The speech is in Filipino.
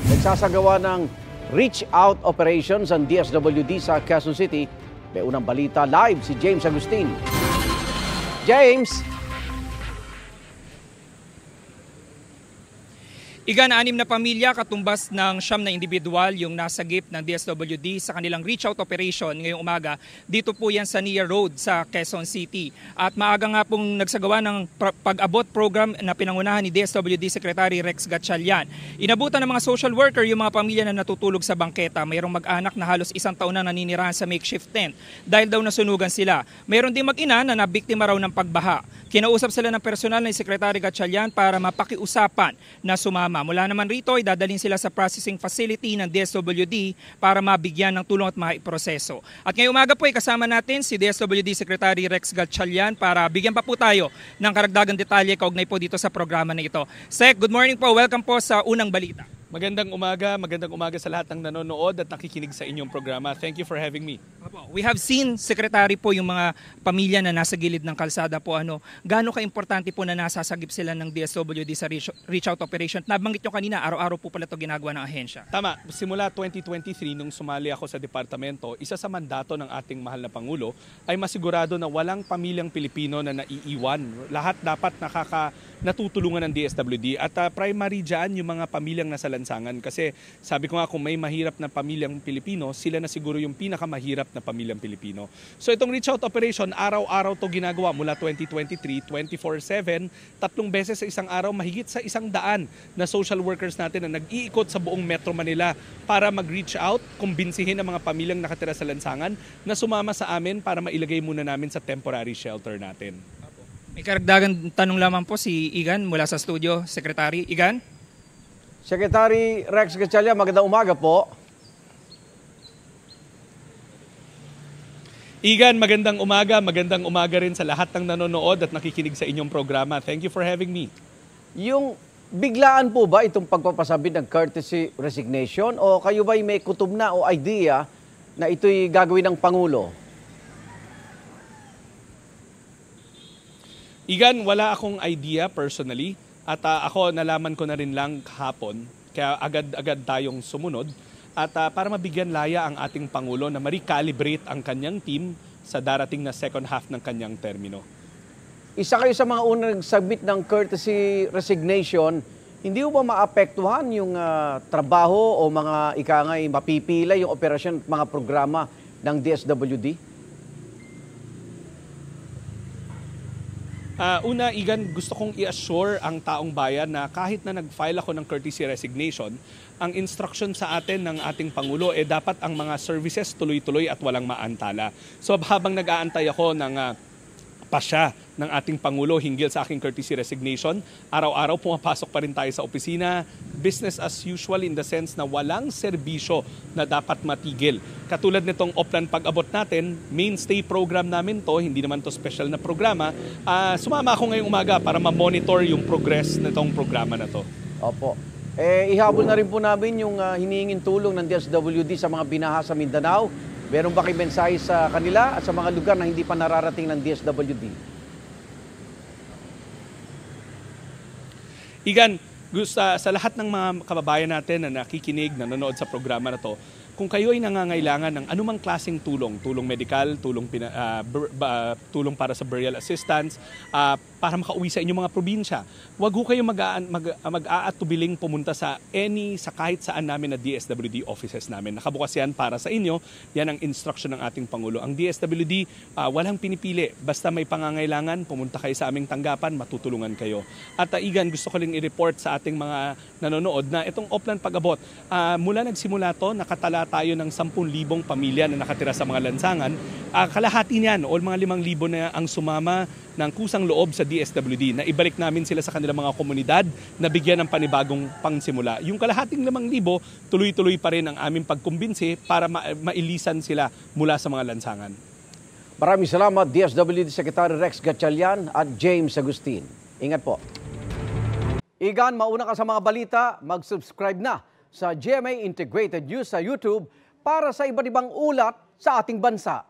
Nagsasagawa ng reach-out operations ang DSWD sa Quezon City. May unang balita live si James Agustin. James! Igan, 6 na pamilya katumbas ng 9 na individual yung nasagip ng DSWD sa kanilang reach-out operation ngayong umaga. Dito po yan sa Nia Road sa Quezon City. At maaga nga pong nagsagawa ng pag-abot program na pinangunahan ni DSWD Secretary Rex Gatchalian. Inabutan ng mga social worker yung mga pamilya na natutulog sa bangketa. Mayroong mag-anak na halos 1 taon na naninirahan sa makeshift tent dahil daw nasunugan sila. Mayroon din mag-ina na nabiktima raw ng pagbaha. Kinausap sila ng personal ni Secretary Gatchalian para mapakiusapan na sumama. Mula naman rito ay dadalhin sila sa processing facility ng DSWD para mabigyan ng tulong at maiproseso. At ngayong umaga po ay kasama natin si DSWD Secretary Rex Gatchalian para bigyan pa po tayo ng karagdagang detalye kaugnay po dito sa programa na ito. Sec, good morning po. Welcome po sa Unang Balita. Magandang umaga sa lahat ng nanonood at nakikinig sa inyong programa. Thank you for having me. We have seen, Secretary, po yung mga pamilya na nasa gilid ng kalsada po. Gaano ka-importante po na nasasagip sila ng DSWD sa reach-out operation? Nabanggit nyo kanina, araw-araw po pala ito ginagawa ng ahensya. Tama. Simula 2023, nung sumali ako sa departamento, isa sa mandato ng ating mahal na Pangulo ay masigurado na walang pamilyang Pilipino na naiiwan. Lahat dapat natutulungan ng DSWD at primary dyan yung mga pamilyang nasa lansangan kasi sabi ko nga kung may mahirap na pamilyang Pilipino, sila na siguro yung pinakamahirap na pamilyang Pilipino. So itong reach out operation, araw-araw to ginagawa mula 2023, 24/7, 3 beses sa isang araw, mahigit sa 100 na social workers natin na nag-iikot sa buong Metro Manila para mag-reach out, kumbinsihin ang mga pamilyang nakatira sa lansangan na sumama sa amin para mailagay muna namin sa temporary shelter natin. May karagdagan tanong lamang po si Igan mula sa studio, Secretary. Igan? Secretary Rex Gatchalian, magandang umaga po. Igan, magandang umaga rin sa lahat ng nanonood at nakikinig sa inyong programa. Thank you for having me. Yung biglaan po ba itong pagpapasabit ng courtesy resignation o kayo ba'y may kutob na o idea na ito'y gagawin ng Pangulo? Igan, wala akong idea personally at ako nalaman ko na rin lang kahapon kaya agad-agad tayong sumunod at para mabigyan laya ang ating Pangulo na ma-recalibrate ang kanyang team sa darating na second half ng kanyang termino. Isa kayo sa mga unang nagsubmit ng courtesy resignation, hindi mo ba maapektuhan yung trabaho o mga ikangay mapipila yung operasyon at mga programa ng DSWD? Una, Igan, gusto kong i-assure ang taong bayan na kahit na nag-file ako ng courtesy resignation, ang instruction sa atin ng ating Pangulo dapat ang mga services tuloy-tuloy at walang maantala. So habang nag-aantay ako ng pasya ng ating Pangulo hinggil sa aking courtesy resignation, araw-araw pumapasok pa rin tayo sa opisina, business as usual in the sense na walang serbisyo na dapat matigil. Katulad nitong Oplan Pag-abot natin, mainstay program namin to, hindi naman to special na programa. Sumama ako ngayong umaga para ma-monitor yung progress nitong programa na to. Opo. Ihabol na rin po namin yung hinihinging tulong ng DSWD sa mga binaha sa Mindanao. Meron ba kayo mensahe sa kanila at sa mga lugar na hindi pa nararating ng DSWD? Igan, sa lahat ng mga kababayan natin na nakikinig, nanonood sa programa na to, kung kayo ay nangangailangan ng anumang klaseng tulong medikal, tulong para sa burial assistance, para makauwi sa inyong mga probinsya, wag ho kayong mag-aatubiling pumunta sa kahit saan namin na DSWD offices namin. Nakabukas yan para sa inyo. Yan ang instruction ng ating Pangulo. Ang DSWD, walang pinipili. Basta may pangangailangan, pumunta kayo sa aming tanggapan, matutulungan kayo. At Igan, gusto ko lang i-report sa ating mga nanonood na itong Oplan Pag-abot, mula nagsimula to, nakatala tayo ng 10,000 pamilya na nakatira sa mga lansangan. Kalahati niyan o mga 5,000 na ang sumama ng kusang loob sa DSWD na ibalik namin sila sa kanilang mga komunidad na bigyan ng panibagong pangsimula. Yung kalahating 5,000, tuloy-tuloy pa rin ang aming pagkumbinsi para mailisan sila mula sa mga lansangan. Maraming salamat, DSWD Secretary Rex Gatchalian at James Agustin. Ingat po. Igan, mauna ka sa mga balita, mag-subscribe na sa GMA Integrated News sa YouTube para sa iba't ibang ulat sa ating bansa.